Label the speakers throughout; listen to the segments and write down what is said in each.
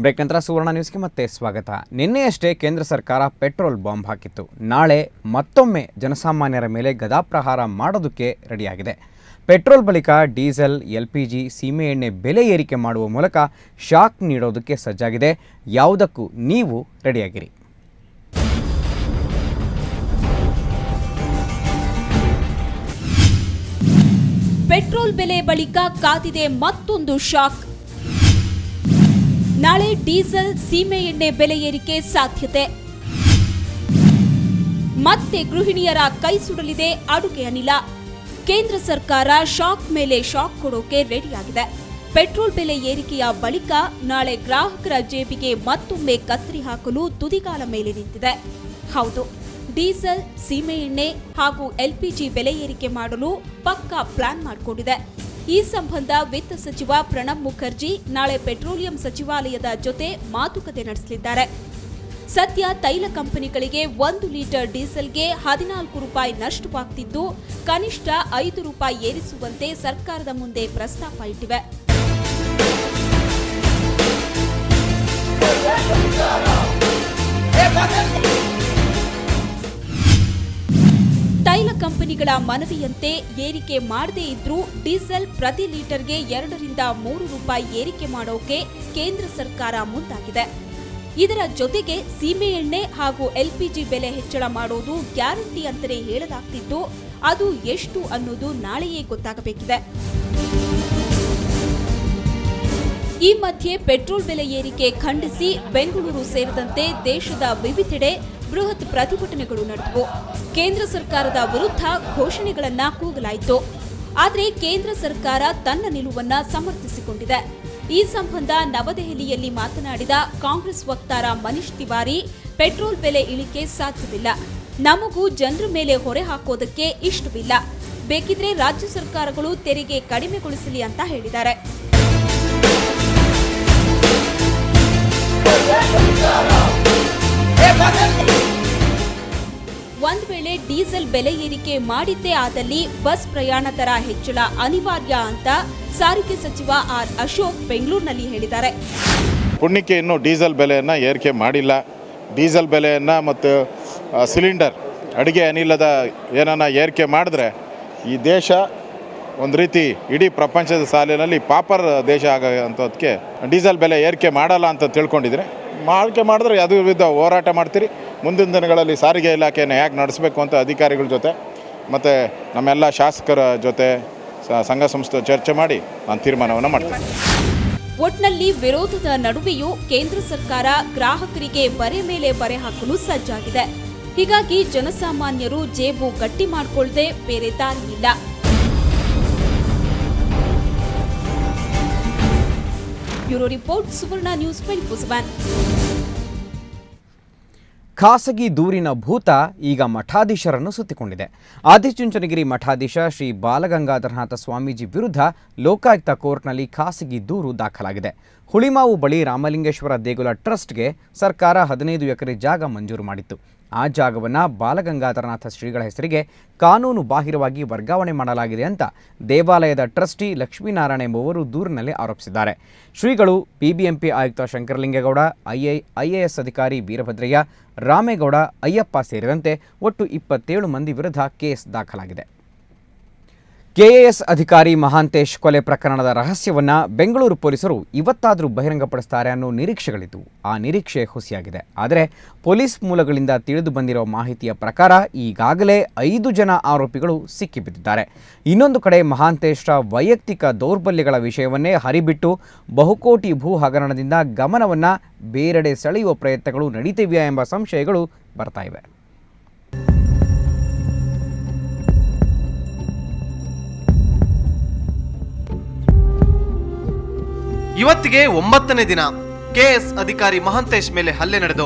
Speaker 1: Break ನಂತರ ಸುವರ್ಣ ನ್ಯೂಸ್ಗೆ ಮತ್ತೆ ಸ್ವಾಗತ. ನಿನ್ನೆಯಷ್ಟೇ ಕೇಂದ್ರ ಸರ್ಕಾರ ಪೆಟ್ರೋಲ್ ಬಾಂಬ್ ಹಾಕಿತ್ತು. ನಾಳೆ ಮತ್ತೊಮ್ಮೆ ಜನಸಾಮಾನ್ಯರ ಮೇಲೆ ಗದಾಪ್ರಹಾರ ಮಾಡೋದಕ್ಕೆ ರೆಡಿಯಾಗಿದೆ. ಪೆಟ್ರೋಲ್ ಬಳಿಕ ಡೀಸೆಲ್, LPG, ಸೀಮೆ ಎಣ್ಣೆ ಬೆಲೆ ಏರಿಕೆ ಮಾಡುವ ಮೂಲಕ ಶಾಕ್ ನೀಡೋದಕ್ಕೆ ಸಜ್ಜಾಗಿದೆ. ಯಾವುದಕ್ಕೂ ನೀವು ರೆಡಿಯಾಗಿರಿ.
Speaker 2: ಪೆಟ್ರೋಲ್ ಬೆಲೆ ಬಳಿಕ ಕಾದಿದೆ ಮತ್ತೊಂದು ಶಾಕ್. ನಾಳೆ ಡೀಸೆಲ್, ಸೀಮೆ ಎಣ್ಣೆ ಬೆಲೆ ಏರಿಕೆ ಸಾಧ್ಯತೆ. ಮತ್ತೆ ಗೃಹಿಣಿಯರ ಕೈ ಸುಡಲಿದೆ ಅಡುಗೆ ಅನಿಲ. ಕೇಂದ್ರ ಸರ್ಕಾರ ಶಾಕ್ ಮೇಲೆ ಶಾಕ್ ಕೊಡೋಕೆ ರೆಡಿಯಾಗಿದೆ. ಪೆಟ್ರೋಲ್ ಬೆಲೆ ಏರಿಕೆಯ ಬಳಿಕ ನಾಳೆ ಗ್ರಾಹಕರ ಜೇಬಿಗೆ ಮತ್ತೊಮ್ಮೆ ಕತ್ತರಿ ಹಾಕಲು ತುದಿಗಾಲ ಮೇಲೆ ನಿಂತಿದೆ. ಹೌದು, ಡೀಸೆಲ್, ಸೀಮೆ ಎಣ್ಣೆ ಹಾಗೂ LPG ಬೆಲೆ ಏರಿಕೆ ಮಾಡಲು ಪಕ್ಕಾ ಪ್ಲಾನ್ ಮಾಡಿಕೊಂಡಿದೆ. ಈ ಸಂಬಂಧ ವಿತ್ತ ಸಚಿವ ಪ್ರಣಬ್ ಮುಖರ್ಜಿ ನಾಳೆ ಪೆಟ್ರೋಲಿಯಂ ಸಚಿವಾಲಯದ ಜೊತೆ ಮಾತುಕತೆ ನಡೆಸಲಿದ್ದಾರೆ. ಸದ್ಯ ತೈಲ ಕಂಪನಿಗಳಿಗೆ 1 ಲೀಟರ್ ಡೀಸೆಲ್ಗೆ 14 ರೂಪಾಯಿ ನಷ್ಟವಾಗ್ತಿದ್ದು, ಕನಿಷ್ಠ 5 ರೂಪಾಯಿ ಏರಿಸುವಂತೆ ಸರ್ಕಾರದ ಮುಂದೆ ಪ್ರಸ್ತಾಪ ಇಟ್ಟಿವೆ. ತೈಲ ಕಂಪನಿಗಳ ಮನವಿಯಂತೆ ಏರಿಕೆ ಮಾಡದೇ ಇದ್ರೂ ಡೀಸೆಲ್ ಪ್ರತಿ ಲೀಟರ್ಗೆ 2 ರಿಂದ 3 ರೂಪಾಯಿ ಏರಿಕೆ ಮಾಡೋಕೆ ಕೇಂದ್ರ ಸರ್ಕಾರ ಮುಂದಾಗಿದೆ. ಇದರ ಜೊತೆಗೆ ಸೀಮೆ ಎಣ್ಣೆ ಹಾಗೂ LPG ಬೆಲೆ ಹೆಚ್ಚಳ ಮಾಡೋದು ಗ್ಯಾರಂಟಿ ಅಂತಲೇ ಹೇಳಲಾಗ್ತಿದ್ದು, ಅದು ಎಷ್ಟು ಅನ್ನೋದು ನಾಳೆಯೇ ಗೊತ್ತಾಗಬೇಕಿದೆ. ಈ ಮಧ್ಯೆ ಪೆಟ್ರೋಲ್ ಬೆಲೆ ಏರಿಕೆ ಖಂಡಿಸಿ ಬೆಂಗಳೂರು ಸೇರಿದಂತೆ ದೇಶದ ವಿವಿಧೆಡೆ ಬೃಹತ್ ಪ್ರತಿಭಟನೆಗಳು ನಡೆದವು. ಕೇಂದ್ರ ಸರ್ಕಾರದ ವಿರುದ್ಧ ಘೋಷಣೆಗಳನ್ನ ಕೂಗಲಾಯಿತು. ಆದರೆ ಕೇಂದ್ರ ಸರ್ಕಾರ ತನ್ನ ನಿಲುವನ್ನ ಸಮರ್ಥಿಸಿಕೊಂಡಿದೆ. ಈ ಸಂಬಂಧ ನವದೆಹಲಿಯಲ್ಲಿ ಮಾತನಾಡಿದ ಕಾಂಗ್ರೆಸ್ ವಕ್ತಾರ ಮನೀಶ್ ತಿವಾರಿ, ಪೆಟ್ರೋಲ್ ಬೆಲೆ ಇಳಿಕೆ ಸಾಧ್ಯವಿಲ್ಲ. ನಮಗೂ ಜನರ ಮೇಲೆ ಹೊರೆ ಹಾಕೋದಕ್ಕೆ ಇಷ್ಟವಿಲ್ಲ. ಬೇಕಿದ್ರೆ ರಾಜ್ಯ ಸರ್ಕಾರಗಳು ತೆರಿಗೆ ಕಡಿಮೆಗೊಳಿಸಲಿ ಅಂತ ಹೇಳಿದ್ದಾರೆ. ಒಂದ್ ವೇಳೆ ಡೀಸೆಲ್ ಬೆಲೆ ಏರಿಕೆ ಮಾಡಿದ್ದೇ ಆದಲ್ಲಿ ಬಸ್ ಪ್ರಯಾಣ ದರ ಹೆಚ್ಚಳ ಅನಿವಾರ್ಯ ಅಂತ ಸಾರಿಗೆ ಸಚಿವ ಆರ್ ಅಶೋಕ್ ಬೆಂಗಳೂರಿನಲ್ಲಿ ಹೇಳಿದ್ದಾರೆ.
Speaker 3: ಪುಣ್ಯಕ್ಕೆ ಇನ್ನೂ ಡೀಸೆಲ್ ಬೆಲೆಯನ್ನು ಏರಿಕೆ ಮಾಡಿಲ್ಲ. ಡೀಸೆಲ್ ಬೆಲೆಯನ್ನು ಮತ್ತು ಸಿಲಿಂಡರ್ ಅಡುಗೆ ಅನಿಲದ ಏನನ್ನ ಏರಿಕೆ ಮಾಡಿದ್ರೆ ಈ ದೇಶ ಒಂದು ರೀತಿ ಇಡೀ ಪ್ರಪಂಚದ ಸಾಲಿನಲ್ಲಿ ಪಾಪರ್ ದೇಶ ಆಗೋಂಥದ್ದಕ್ಕೆ ಡೀಸೆಲ್ ಬೆಲೆ ಏರಿಕೆ ಮಾಡಲ್ಲ ಅಂತ ತಿಳ್ಕೊಂಡಿದ್ರೆ ಮಾಡಿದ್ರೆ ಅದು ವಿರುದ್ಧ ಹೋರಾಟ ಮಾಡ್ತೀರಿ. ಮುಂದಿನ ದಿನಗಳಲ್ಲಿ ಸಾರಿಗೆ ಇಲಾಖೆಯನ್ನು ಹೇಗೆ ನಡೆಸಬೇಕು ಅಂತ ಅಧಿಕಾರಿಗಳ ಜೊತೆ ಮತ್ತು ನಮ್ಮೆಲ್ಲ ಶಾಸಕರ ಜೊತೆ ಸಂಘ ಸಂಸ್ಥೆ ಚರ್ಚೆ ಮಾಡಿ ನಾನು ತೀರ್ಮಾನವನ್ನು ಮಾಡ್ತೀನಿ.
Speaker 2: ಒಟ್ನಲ್ಲಿ ವಿರೋಧದ ನಡುವೆಯೂ ಕೇಂದ್ರ ಸರ್ಕಾರ ಗ್ರಾಹಕರಿಗೆ ಬರೆ ಮೇಲೆ ಬರೆ ಹಾಕಲು ಸಜ್ಜಾಗಿದೆ. ಹೀಗಾಗಿ ಜನಸಾಮಾನ್ಯರು ಜೇಬು ಗಟ್ಟಿ ಮಾಡಿಕೊಳ್ಳದೆ ಬೇರೆ ದಾರಿ ಇಲ್ಲ. ಬ್ಯೂರೋ ರಿಪೋರ್ಟ್, ಸುವರ್ಣ ನ್ಯೂಸ್ 24/7.
Speaker 1: ಖಾಸಗಿ ದೂರಿನ ಭೂತ ಈಗ ಮಠಾಧೀಶರನ್ನು ಸುತ್ತಿಕೊಂಡಿದೆ. ಆದಿಚುಂಚನಗಿರಿ ಮಠಾಧೀಶ ಶ್ರೀ ಬಾಲಗಂಗಾಧರನಾಥ ಸ್ವಾಮೀಜಿ ವಿರುದ್ಧ ಲೋಕಾಯುಕ್ತ ಕೋರ್ಟ್ನಲ್ಲಿ ಖಾಸಗಿ ದೂರು ದಾಖಲಾಗಿದೆ. ಹುಳಿಮಾವು ಬಳಿ ರಾಮಲಿಂಗೇಶ್ವರ ದೇಗುಲ ಟ್ರಸ್ಟ್ಗೆ ಸರ್ಕಾರ 15 ಎಕರೆ ಜಾಗ ಮಂಜೂರು ಮಾಡಿತ್ತು. ಆ ಜಾಗವನ್ನು ಬಾಲಗಂಗಾಧರನಾಥ ಶ್ರೀಗಳ ಹೆಸರಿಗೆ ಕಾನೂನು ಬಾಹಿರವಾಗಿ ವರ್ಗಾವಣೆ ಮಾಡಲಾಗಿದೆ ಅಂತ ದೇವಾಲಯದ ಟ್ರಸ್ಟಿ ಲಕ್ಷ್ಮೀನಾರಾಯಣ ಎಂಬುವರು ದೂರಿನಲ್ಲಿ ಆರೋಪಿಸಿದ್ದಾರೆ. ಶ್ರೀಗಳು BBMP ಆಯುಕ್ತ ಶಂಕರಲಿಂಗೇಗೌಡ, IAS ಅಧಿಕಾರಿ ವೀರಭದ್ರಯ್ಯ, ರಾಮೇಗೌಡ, ಅಯ್ಯಪ್ಪ ಸೇರಿದಂತೆ ಒಟ್ಟು 27 ಮಂದಿ ವಿರುದ್ಧ ಕೇಸ್ ದಾಖಲಾಗಿದೆ. KAS ಅಧಿಕಾರಿ ಮಹಾಂತೇಶ್ ಕೊಲೆ ಪ್ರಕರಣದ ರಹಸ್ಯವನ್ನು ಬೆಂಗಳೂರು ಪೊಲೀಸರು ಇವತ್ತಾದರೂ ಬಹಿರಂಗಪಡಿಸುತ್ತಾರೆ ಅನ್ನೋ ನಿರೀಕ್ಷೆಗಳಿದ್ದವು. ಆ ನಿರೀಕ್ಷೆ ಹುಸಿಯಾಗಿದೆ. ಆದರೆ ಪೊಲೀಸ್ ಮೂಲಗಳಿಂದ ತಿಳಿದು ಬಂದಿರೋ ಮಾಹಿತಿಯ ಪ್ರಕಾರ ಈಗಾಗಲೇ 5 ಜನ ಆರೋಪಿಗಳು ಸಿಕ್ಕಿಬಿದ್ದಿದ್ದಾರೆ. ಇನ್ನೊಂದು ಕಡೆ ಮಹಾಂತೇಶ್ರ ವೈಯಕ್ತಿಕ ದೌರ್ಬಲ್ಯಗಳ ವಿಷಯವನ್ನೇ ಹರಿಬಿಟ್ಟು ಬಹುಕೋಟಿ ಭೂ ಹಗರಣದಿಂದ ಗಮನವನ್ನು ಬೇರೆಡೆ ಸೆಳೆಯುವ ಪ್ರಯತ್ನಗಳು ನಡೀತಿವೆಯಾ ಎಂಬ ಸಂಶಯಗಳು ಬರ್ತಾ ಇವೆ.
Speaker 4: ಇವತ್ತಿಗೆ 9ನೇ ದಿನ KS ಅಧಿಕಾರಿ ಮಹಾಂತೇಶ್ ಮೇಲೆ ಹಲ್ಲೆ ನಡೆದು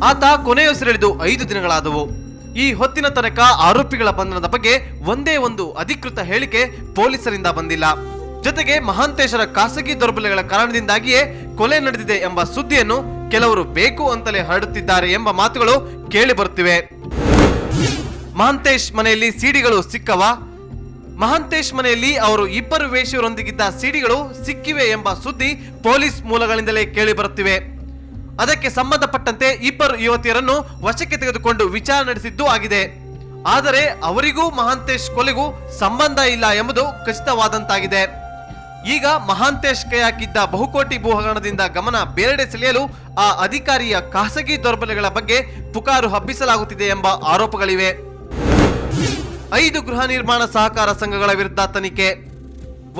Speaker 4: ಆತ ಕೊನೆಯುಸಿರೆಳೆದು 5 ದಿನಗಳಾದವು. ಈ ಹೊತ್ತಿನ ತನಕ ಆರೋಪಿಗಳ ಬಂಧನದ ಬಗ್ಗೆ ಒಂದೇ ಒಂದು ಅಧಿಕೃತ ಹೇಳಿಕೆ ಪೊಲೀಸರಿಂದ ಬಂದಿಲ್ಲ. ಜೊತೆಗೆ ಮಹಾಂತೇಶರ ಖಾಸಗಿ ದೌರ್ಬಲ್ಯಗಳ ಕಾರಣದಿಂದಾಗಿಯೇ ಕೊಲೆ ನಡೆದಿದೆ ಎಂಬ ಸುದ್ದಿಯನ್ನು ಕೆಲವರು ಬೇಕು ಅಂತಲೇ ಹರಡುತ್ತಿದ್ದಾರೆ ಎಂಬ ಮಾತುಗಳು ಕೇಳಿ ಬರುತ್ತಿವೆ. ಮಹಾಂತೇಶ್ ಮನೆಯಲ್ಲಿ ಸಿಡಿಗಳು ಸಿಕ್ಕವ? ಮಹಾಂತೇಶ್ ಮನೆಯಲ್ಲಿ ಅವರು ಇಬ್ಬರು ವೇಶ್ಯರೊಂದಿಗಿದ್ದ ಸಿಡಿಗಳು ಸಿಕ್ಕಿವೆ ಎಂಬ ಸುದ್ದಿ ಪೊಲೀಸ್ ಮೂಲಗಳಿಂದಲೇ ಕೇಳಿ ಬರುತ್ತಿವೆ. ಅದಕ್ಕೆ ಸಂಬಂಧಪಟ್ಟಂತೆ ಇಬ್ಬರು ಯುವತಿಯರನ್ನು ವಶಕ್ಕೆ ತೆಗೆದುಕೊಂಡು ವಿಚಾರಣೆ ನಡೆಸಿದ್ದು ಆಗಿದೆ. ಆದರೆ ಅವರಿಗೂ ಮಹಾಂತೇಶ್ ಕೊಲೆಗೂ ಸಂಬಂಧ ಇಲ್ಲ ಎಂಬುದು ಖಚಿತವಾದಂತಾಗಿದೆ. ಈಗ ಮಹಾಂತೇಶ್ ಕೈ ಹಾಕಿದ್ದ ಬಹುಕೋಟಿ ಭೂ ಹಗರಣದಿಂದ ಗಮನ ಬೇರೆಡೆ ಸೆಳೆಯಲು ಆ ಅಧಿಕಾರಿಯ ಖಾಸಗಿ ದೌರ್ಬಲ್ಯಗಳ ಬಗ್ಗೆ ಪುಕಾರು ಹಬ್ಬಿಸಲಾಗುತ್ತಿದೆ ಎಂಬ ಆರೋಪಗಳಿವೆ. 5 ಗೃಹ ನಿರ್ಮಾಣ ಸಹಕಾರ ಸಂಘಗಳ ವಿರುದ್ಧ ತನಿಖೆ.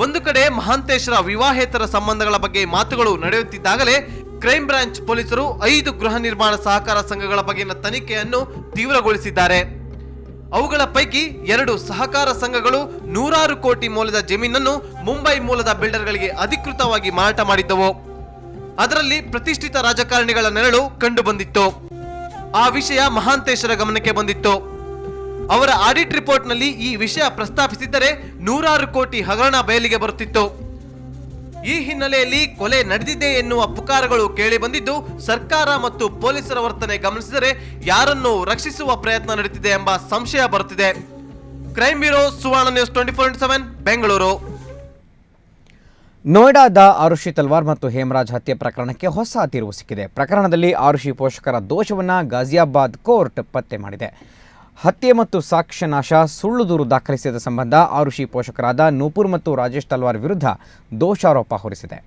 Speaker 4: ಒಂದು ಕಡೆ ಮಹಾಂತೇಶ್ರ ವಿವಾಹೇತರ ಸಂಬಂಧಗಳ ಬಗ್ಗೆ ಮಾತುಗಳು ನಡೆಯುತ್ತಿದ್ದಾಗಲೇ ಕ್ರೈಂ ಬ್ರಾಂಚ್ ಪೊಲೀಸರು 5 ಗೃಹ ನಿರ್ಮಾಣ ಸಹಕಾರ ಸಂಘಗಳ ಬಗೆಗಿನ ತನಿಖೆಯನ್ನು ತೀವ್ರಗೊಳಿಸಿದ್ದಾರೆ. ಅವುಗಳ ಪೈಕಿ 2 ಸಹಕಾರ ಸಂಘಗಳು 100 ಕೋಟಿ ಮೌಲ್ಯದ ಜಮೀನನ್ನು ಮುಂಬೈ ಮೂಲದ ಬಿಲ್ಡರ್ಗಳಿಗೆ ಅಧಿಕೃತವಾಗಿ ಮಾರಾಟ ಮಾಡಿದ್ದವು. ಅದರಲ್ಲಿ ಪ್ರತಿಷ್ಠಿತ ರಾಜಕಾರಣಿಗಳ ನೆರಳು ಕಂಡು ಬಂದಿತ್ತು. ಆ ವಿಷಯ ಮಹಾಂತೇಶ್ವರ ಗಮನಕ್ಕೆ ಬಂದಿತ್ತು. ಅವರ ಆಡಿಟ್ ರಿಪೋರ್ಟ್ನಲ್ಲಿ ಈ ವಿಷಯ ಪ್ರಸ್ತಾಪಿಸಿದ್ದರೆ 100 ಕೋಟಿ ಹಗರಣ ಬಯಲಿಗೆ ಬರುತ್ತಿತ್ತು. ಈ ಹಿನ್ನೆಲೆಯಲ್ಲಿ ಕೊಲೆ ನಡೆದಿದೆ ಎನ್ನುವ ಪುಕಾರುಗಳು ಕೇಳಿ ಬಂದಿದ್ದು, ಸರ್ಕಾರ ಮತ್ತು ಪೊಲೀಸರ ವರ್ತನೆ ಗಮನಿಸಿದರೆ ಯಾರನ್ನು ರಕ್ಷಿಸುವ ಪ್ರಯತ್ನ ನಡೆಯುತ್ತಿದೆ ಎಂಬ ಸಂಶಯ ಬರುತ್ತಿದೆ. ಕ್ರೈಮ್ ಬ್ಯೂರೋ, ಸುವರ್ಣ ನ್ಯೂಸ್ 24/7, ಬೆಂಗಳೂರು.
Speaker 1: ನೋಯ್ಡಾದ ಆರುಷಿ ತಲ್ವಾರ್ ಮತ್ತು ಹೇಮರಾಜ್ ಹತ್ಯೆ ಪ್ರಕರಣಕ್ಕೆ ಹೊಸ ತಿರುವು ಸಿಕ್ಕಿದೆ. ಪ್ರಕರಣದಲ್ಲಿ ಆರುಷಿ ಪೋಷಕರ ದೋಷವನ್ನು ಗಾಜಿಯಾಬಾದ್ ಕೋರ್ಟ್ ಪತ್ತೆ ಮಾಡಿದೆ. ಹತ್ಯೆ ಮತ್ತು ಸಾಕ್ಷ್ಯನಾಶ, ಸುಳ್ಳು ದೂರು ದಾಖಲಿಸಿದ ಸಂಬಂಧ ಆರುಷಿ ಪೋಷಕರಾದ ನೂಪುರ್ ಮತ್ತು ರಾಜೇಶ್ ತಲ್ವಾರ್ ವಿರುದ್ಧ ದೋಷಾರೋಪ ಹೊರಿಸಿದೆ.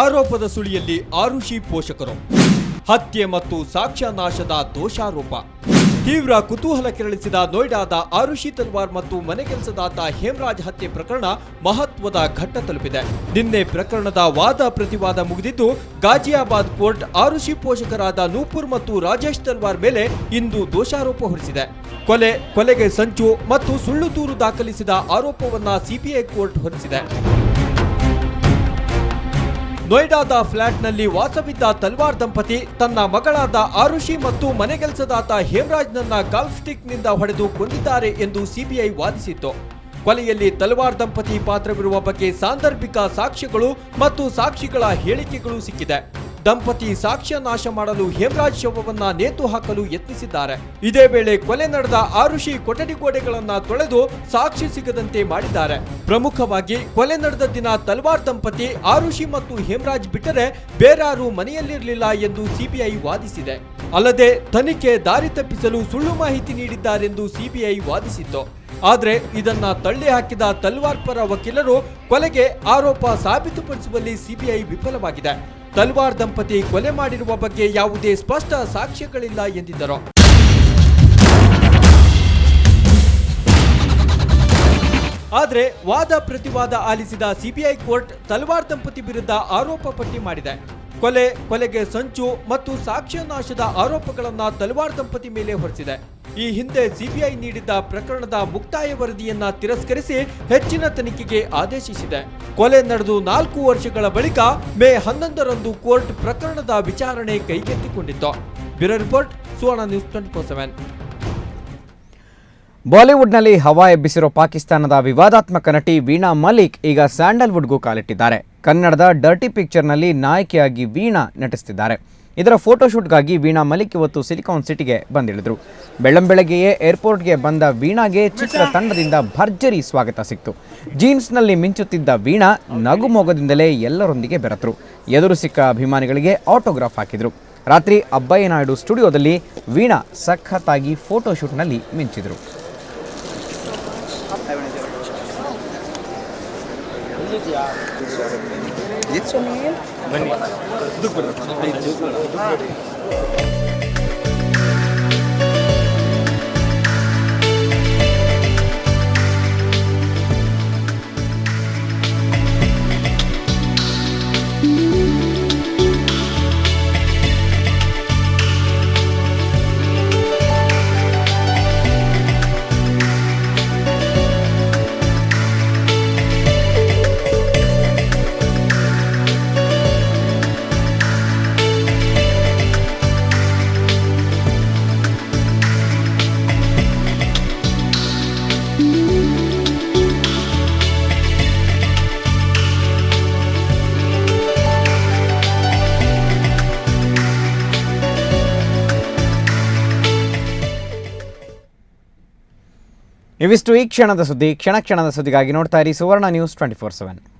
Speaker 5: ಆರೋಪದ ಸುಳಿಯಲ್ಲಿ ಆರುಷಿ ಪೋಷಕರು, ಹತ್ಯೆ ಮತ್ತು ಸಾಕ್ಷ್ಯನಾಶದ ದೋಷಾರೋಪ. ತೀವ್ರ ಕುತೂಹಲ ಕೆರಳಿಸಿದ ನೋಯ್ಡಾದ ಆರುಷಿ ತಲ್ವಾರ್ ಮತ್ತು ಮನೆಕೆಲಸದಾತ ಹೇಮರಾಜ್ ಹತ್ಯೆ ಪ್ರಕರಣ ಮಹತ್ವದ ಘಟ್ಟ ತಲುಪಿದೆ. ನಿನ್ನೆ ಪ್ರಕರಣದ ವಾದ ಪ್ರತಿವಾದ ಮುಗಿದಿದ್ದು, ಗಾಜಿಯಾಬಾದ್ ಕೋರ್ಟ್ ಆರುಷಿ ಪೋಷಕರಾದ ನೂಪುರ್ ಮತ್ತು ರಾಜೇಶ್ ತಲ್ವಾರ್ ಮೇಲೆ ಇಂದು ದೋಷಾರೋಪ ಹೊರಿಸಿದೆ. ಕೊಲೆಗೆ ಸಂಚು ಮತ್ತು ಸುಳ್ಳು ದೂರು ದಾಖಲಿಸಿದ ಆರೋಪವನ್ನ ಸಿಬಿಐ ಕೋರ್ಟ್ ಹೊರಿಸಿದೆ. ನೋಯ್ಡಾದ ಫ್ಲಾಟ್ನಲ್ಲಿ ವಾಸವಿದ್ದ ತಲ್ವಾರ್ ದಂಪತಿ ತನ್ನ ಮಗಳಾದ ಆರುಷಿ ಮತ್ತು ಮನೆಗೆಲಸದಾತ ಹೇಮರಾಜ್ನನ್ನ ಗಾಲ್ಫ್ ಸ್ಟಿಕ್ನಿಂದ ಹೊಡೆದು ಕೊಂದಿದ್ದಾರೆ ಎಂದು ಸಿಬಿಐ ವಾದಿಸಿತ್ತು. ಕೊಲೆಯಲ್ಲಿ ತಲ್ವಾರ್ ದಂಪತಿ ಪಾತ್ರವಿರುವ ಬಗ್ಗೆ ಸಾಂದರ್ಭಿಕ ಸಾಕ್ಷ್ಯಗಳು ಮತ್ತು ಸಾಕ್ಷಿಗಳ ಹೇಳಿಕೆಗಳು ಸಿಕ್ಕಿದೆ. ದಂಪತಿ ಸಾಕ್ಷ್ಯ ನಾಶ ಮಾಡಲು ಹೇಮರಾಜ್ ಶವವನ್ನ ನೇತು ಹಾಕಲು ಯತ್ನಿಸಿದ್ದಾರೆ. ಇದೇ ವೇಳೆ ಕೊಲೆ ನಡೆದ ಆರುಷಿ ಕೊಠಡಿ ಗೋಡೆಗಳನ್ನ ತೊಳೆದು ಸಾಕ್ಷಿ ಸಿಗದಂತೆ ಮಾಡಿದ್ದಾರೆ. ಪ್ರಮುಖವಾಗಿ ಕೊಲೆ ನಡೆದ ದಿನ ತಲ್ವಾರ್ ದಂಪತಿ ಆರುಷಿ ಮತ್ತು ಹೇಮರಾಜ್ ಬಿಟ್ಟರೆ ಬೇರಾರು ಮನೆಯಲ್ಲಿರಲಿಲ್ಲ ಎಂದು ಸಿಬಿಐ ವಾದಿಸಿದೆ. ಅಲ್ಲದೆ ತನಿಖೆ ದಾರಿ ತಪ್ಪಿಸಲು ಸುಳ್ಳು ಮಾಹಿತಿ ನೀಡಿದ್ದಾರೆಂದು ಸಿಬಿಐ ವಾದಿಸಿತ್ತು. ಆದರೆ ಇದನ್ನ ತಳ್ಳಿ ಹಾಕಿದ ತಲ್ವಾರ್ ಪರ ವಕೀಲರು ಕೊಲೆಗೆ ಆರೋಪ ಸಾಬೀತುಪಡಿಸುವಲ್ಲಿ ಸಿಬಿಐ ವಿಫಲವಾಗಿದೆ. ತಲ್ವಾರ್ ದಂಪತಿ ಕೊಲೆ ಮಾಡಿರುವ ಬಗ್ಗೆ ಯಾವುದೇ ಸ್ಪಷ್ಟ ಸಾಕ್ಷ್ಯಗಳಿಲ್ಲ ಎಂದಿದ್ದರು. ಆದರೆ ವಾದ ಪ್ರತಿವಾದ ಆಲಿಸಿದ ಸಿಬಿಐ ಕೋರ್ಟ್ ತಲ್ವಾರ್ ದಂಪತಿ ವಿರುದ್ಧ ಆರೋಪ ಪಟ್ಟಿ ಮಾಡಿದೆ. ಕೊಲೆಗೆ ಸಂಚು ಮತ್ತು ಸಾಕ್ಷ್ಯನಾಶದ ಆರೋಪಗಳನ್ನ ತಲ್ವಾರ್ ದಂಪತಿ ಮೇಲೆ ಹೊರಿಸಿದೆ. ಈ ಹಿಂದೆ ಸಿಬಿಐ ನೀಡಿದ್ದ ಪ್ರಕರಣದ ಮುಕ್ತಾಯ ವರದಿಯನ್ನ ತಿರಸ್ಕರಿಸಿ ಹೆಚ್ಚಿನ ತನಿಖೆಗೆ ಆದೇಶಿಸಿದೆ. ಕೊಲೆ ನಡೆದು 4 ವರ್ಷಗಳ ಬಳಿಕ ಮೇ 11ರಂದು ಕೋರ್ಟ್ ಪ್ರಕರಣದ ವಿಚಾರಣೆ ಕೈಗೆತ್ತಿಕೊಂಡಿತ್ತು. ಬ್ಯೂರೋ ರಿಪೋರ್ಟ್, ಸುವರ್ಣ ನ್ಯೂಸ್ 24/7.
Speaker 1: ಬಾಲಿವುಡ್ನಲ್ಲಿ ಹವಾ ಎಬ್ಬಿಸಿರೋ ಪಾಕಿಸ್ತಾನದ ವಿವಾದಾತ್ಮಕ ನಟಿ ವೀಣಾ ಮಲಿಕ್ ಈಗ ಸ್ಯಾಂಡಲ್ವುಡ್ಗೂ ಕಾಲಿಟ್ಟಿದ್ದಾರೆ. ಕನ್ನಡದ ಡರ್ಟಿ ಪಿಕ್ಚರ್ನಲ್ಲಿ ನಾಯಕಿಯಾಗಿ ವೀಣಾ ನಟಿಸುತ್ತಿದ್ದಾರೆ. ಇದರ ಫೋಟೋಶೂಟ್ಗಾಗಿ ವೀಣಾ ಮಲಿಕ್ ಇವತ್ತು ಸಿಲಿಕಾನ್ ಸಿಟಿಗೆ ಬಂದಿಳಿದ್ರು. ಬೆಳ್ಳಂಬೆಳಗ್ಗೆಯೇ ಏರ್ಪೋರ್ಟ್ಗೆ ಬಂದ ವೀಣಾಗೆ ಚಿತ್ರತಂಡದಿಂದ ಭರ್ಜರಿ ಸ್ವಾಗತ ಸಿಕ್ತು. ಜೀನ್ಸ್ನಲ್ಲಿ ಮಿಂಚುತ್ತಿದ್ದ ವೀಣಾ ನಗುಮೊಗದಿಂದಲೇ ಎಲ್ಲರೊಂದಿಗೆ ಬೆರೆತರು. ಎದುರು ಸಿಕ್ಕ ಅಭಿಮಾನಿಗಳಿಗೆ ಆಟೋಗ್ರಾಫ್ ಹಾಕಿದರು. ರಾತ್ರಿ ಅಬ್ಬಯ್ಯ ನಾಯ್ಡು ಸ್ಟುಡಿಯೋದಲ್ಲಿ ವೀಣಾ ಸಖತ್ತಾಗಿ ಫೋಟೋಶೂಟ್ನಲ್ಲಿ ಮಿಂಚಿದರು. ಇವಿಷ್ಟು ಈ ಕ್ಷಣದ ಸುದ್ದಿ. ಕ್ಷಣ ಕ್ಷಣದ ಸುದ್ದಿಗಾಗಿ ನೋಡ್ತಾ ಇರಿ ಸುವರ್ಣ ನ್ಯೂಸ್ 24/7.